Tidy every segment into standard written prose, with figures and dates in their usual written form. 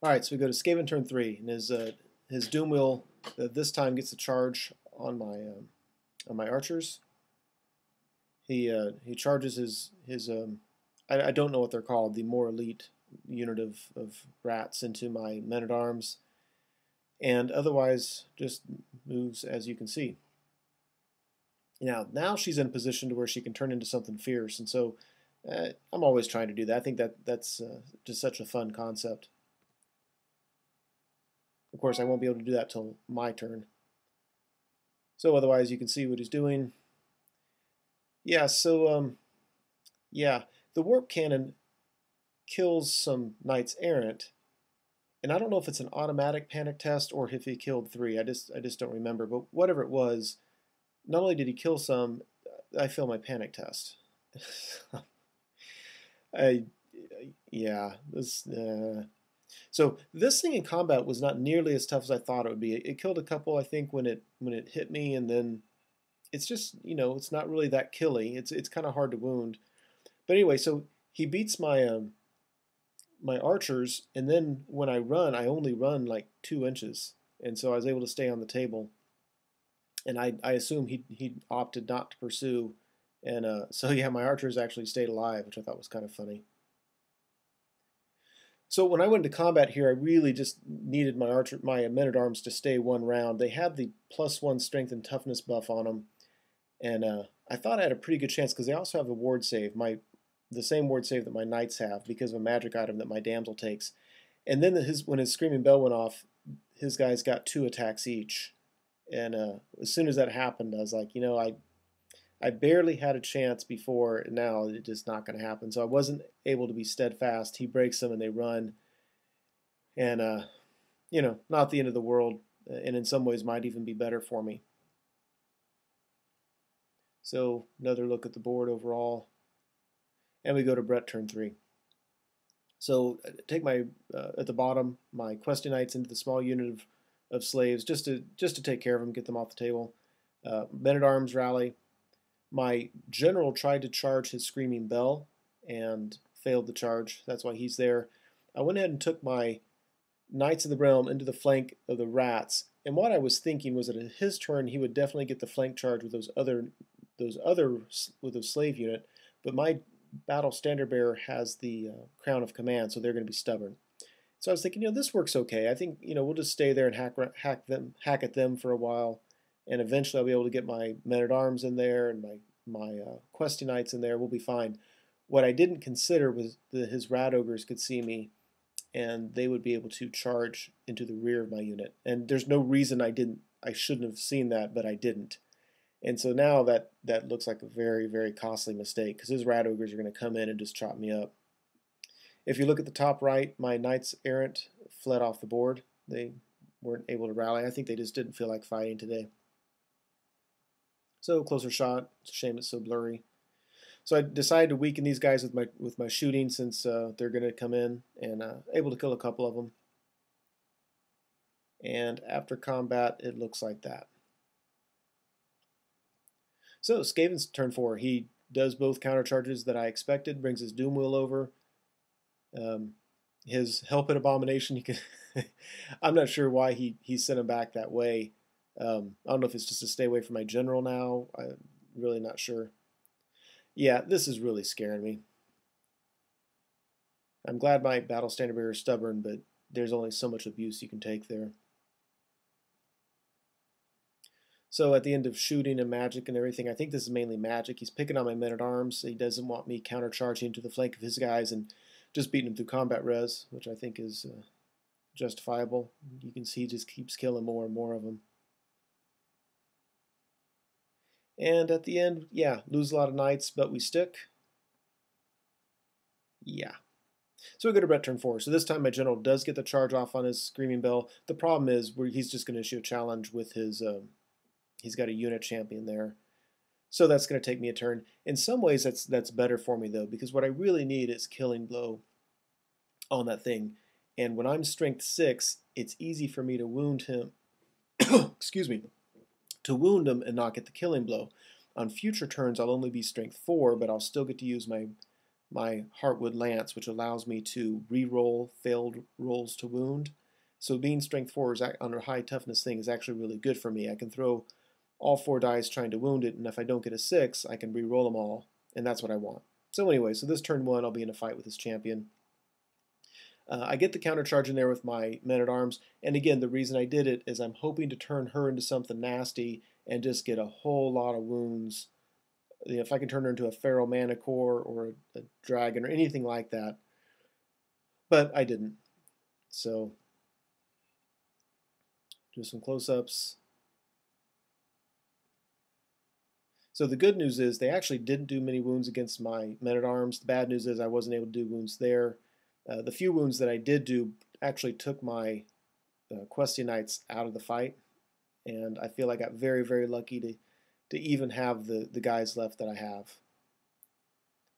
Alright, so we go to Skaven turn 3, and his Doom Wheel this time gets a charge on my archers. He charges his I don't know what they're called, the more elite unit of rats into my men-at-arms, and otherwise just moves as you can see. Now she's in a position to where she can turn into something fierce, and so I'm always trying to do that. I think that's just such a fun concept. Of course, I won't be able to do that till my turn. So otherwise, you can see what he's doing. Yeah, so yeah, the warp cannon kills some knights errant, and I don't know if it's an automatic panic test or if he killed 3. I just don't remember. But whatever it was, not only did he kill some, I failed my panic test. Yeah, this. So this thing in combat was not nearly as tough as I thought it would be. It killed a couple, I think, when it hit me, and then it's just, it's not really that killy. It's kind of hard to wound. But anyway, so he beats my my archers, and then when I run, I only run like 2 inches, and so I was able to stay on the table. And I assume he opted not to pursue, and so yeah, my archers actually stayed alive, which I thought was kind of funny. So when I went into combat here, I really just needed my men-at-arms to stay 1 round. They had the +1 strength and toughness buff on them, and I thought I had a pretty good chance because they also have a ward save, the same ward save that my knights have because of a magic item that my damsel takes. And then when his screaming bell went off, his guys got 2 attacks each, and as soon as that happened, I was like, I barely had a chance before, and now it's just not going to happen. So I wasn't able to be steadfast. He breaks them and they run. And, not the end of the world, and in some ways might even be better for me. So another look at the board overall. And we go to Brett turn 3. So take at the bottom, my questing knights into the small unit of slaves just to take care of them, get them off the table. Men-at-arms rally. My general tried to charge his screaming bell and failed the charge. That's why he's there. I went ahead and took my Knights of the Realm into the flank of the rats. And what I was thinking was that at his turn he would definitely get the flank charge with the slave unit. But my battle standard bearer has the crown of command, so they're going to be stubborn. So I was thinking, this works okay. I think we'll just stay there and hack at them for a while. And eventually I'll be able to get my men-at-arms in there and my questing knights in there. We'll be fine. What I didn't consider was that his rat ogres could see me, and they would be able to charge into the rear of my unit. And there's no reason I shouldn't have seen that, but I didn't. And so now that looks like a very, very costly mistake because his rat ogres are going to come in and just chop me up. If you look at the top right, my knights errant fled off the board. They weren't able to rally. I think they just didn't feel like fighting today. So closer shot. It's a shame it's so blurry. So I decided to weaken these guys with my shooting since they're going to come in, and able to kill a couple of them. And after combat, it looks like that. So Skaven's turn 4. He does both counter charges that I expected. Brings his Doom Wheel over. His Help It Abomination. I'm not sure why he sent him back that way. I don't know if it's just to stay away from my general now. I'm really not sure. Yeah, this is really scaring me. I'm glad my battle standard bearer is stubborn, but there's only so much abuse you can take there. So at the end of shooting and magic and everything, I think this is mainly magic. He's picking on my men-at-arms. He doesn't want me counter-charging to the flank of his guys and just beating him through combat res, which I think is justifiable. You can see he just keeps killing more and more of them. And at the end, yeah, lose a lot of knights, but we stick. Yeah. So we go to Brett turn 4. So this time my general does get the charge off on his Screaming Bell. The problem is he's just going to issue a challenge with his, he's got a unit champion there. So that's going to take me a turn. In some ways that's better for me though, because what I really need is Killing Blow on that thing. And when I'm strength 6, it's easy for me to wound him. Excuse me. To wound him and not get the Killing Blow. On future turns, I'll only be strength 4, but I'll still get to use my my Heartwood Lance, which allows me to re-roll failed rolls to wound. So being Strength 4 is on a high toughness thing is actually really good for me. I can throw all 4 dice trying to wound it, and if I don't get a 6, I can re-roll them all, and that's what I want. So anyway, so this turn 1, I'll be in a fight with this champion. I get the counter charge in there with my Men-at-Arms, and again, the reason I did it is I'm hoping to turn her into something nasty and just get a whole lot of wounds. You know, if I can turn her into a Feral Manticore or a dragon or anything like that, but I didn't. So, do some close-ups. So the good news is they actually didn't do many wounds against my Men-at-Arms. The bad news is I wasn't able to do wounds there. The few wounds that I did do actually took my Questing Knights out of the fight, and I feel I got very, very lucky to even have the guys left that I have.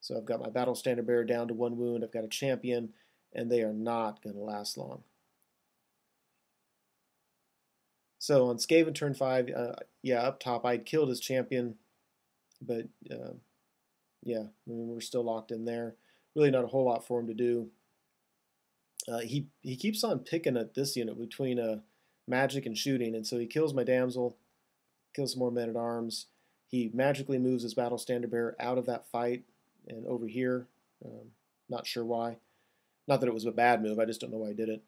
So I've got my Battle Standard Bearer down to 1 wound. I've got a champion, and they are not going to last long. So on Skaven turn 5, yeah, up top, I'd killed his champion, but yeah, I mean, we're still locked in there. Really not a whole lot for him to do. He keeps on picking at this unit between magic and shooting, and so he kills my damsel, kills some more Men-at-Arms. He magically moves his Battle Standard Bearer out of that fight and over here. Not sure why. Not that it was a bad move, I just don't know why he did it.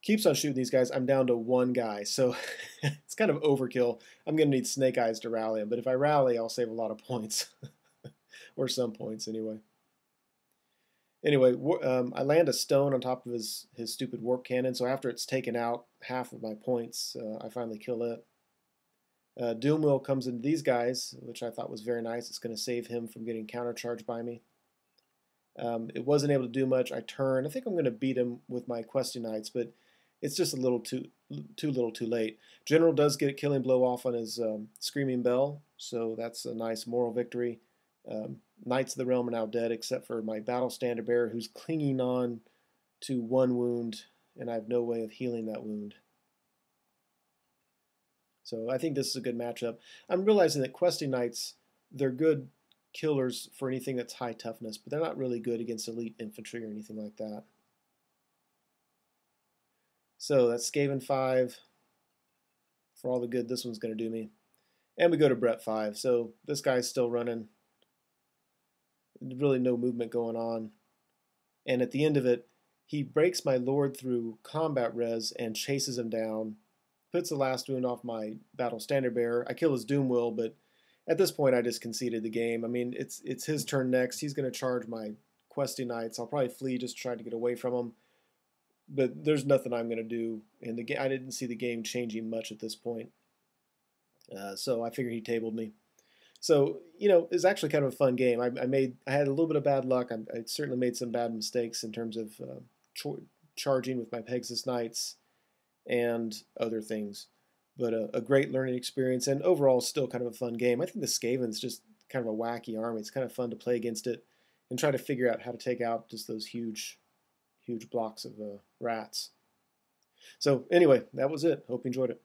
Keeps on shooting these guys. I'm down to 1 guy, so it's kind of overkill. I'm going to need Snake Eyes to rally him, but if I rally, I'll save a lot of points. Or some points, anyway. Anyway, I land a stone on top of his stupid warp cannon, so after it's taken out half of my points, I finally kill it. Doomwheel comes into these guys, which I thought was very nice. It's going to save him from getting countercharged by me. It wasn't able to do much. I turn. I think I'm going to beat him with my Questing Knights, but it's just a little too late. General does get a killing blow off on his Screaming Bell, so that's a nice moral victory. Knights of the Realm are now dead, except for my Battle Standard Bearer, who's clinging on to 1 wound, and I have no way of healing that wound. So I think this is a good matchup. I'm realizing that Questing Knights, they're good killers for anything that's high toughness, but they're not really good against elite infantry or anything like that. So that's Skaven 5. For all the good this one's going to do me. And we go to Brett 5. So this guy's still running. Really no movement going on. And at the end of it, he breaks my Lord through combat res and chases him down. Puts the last wound off my Battle Standard Bearer. I kill his Doomwheel, but at this point I just conceded the game. I mean, it's his turn next. He's going to charge my Questing Knights. I'll probably flee just to try to get away from him. But there's nothing I'm going to do in the game. I didn't see the game changing much at this point. So I figured he tabled me. So, you know, it's actually kind of a fun game. I had a little bit of bad luck. I certainly made some bad mistakes in terms of charging with my Pegasus Knights and other things. But a great learning experience, and overall still kind of a fun game. I think the Skaven's just kind of a wacky army. It's kind of fun to play against it and try to figure out how to take out just those huge blocks of rats. So anyway, that was it. Hope you enjoyed it.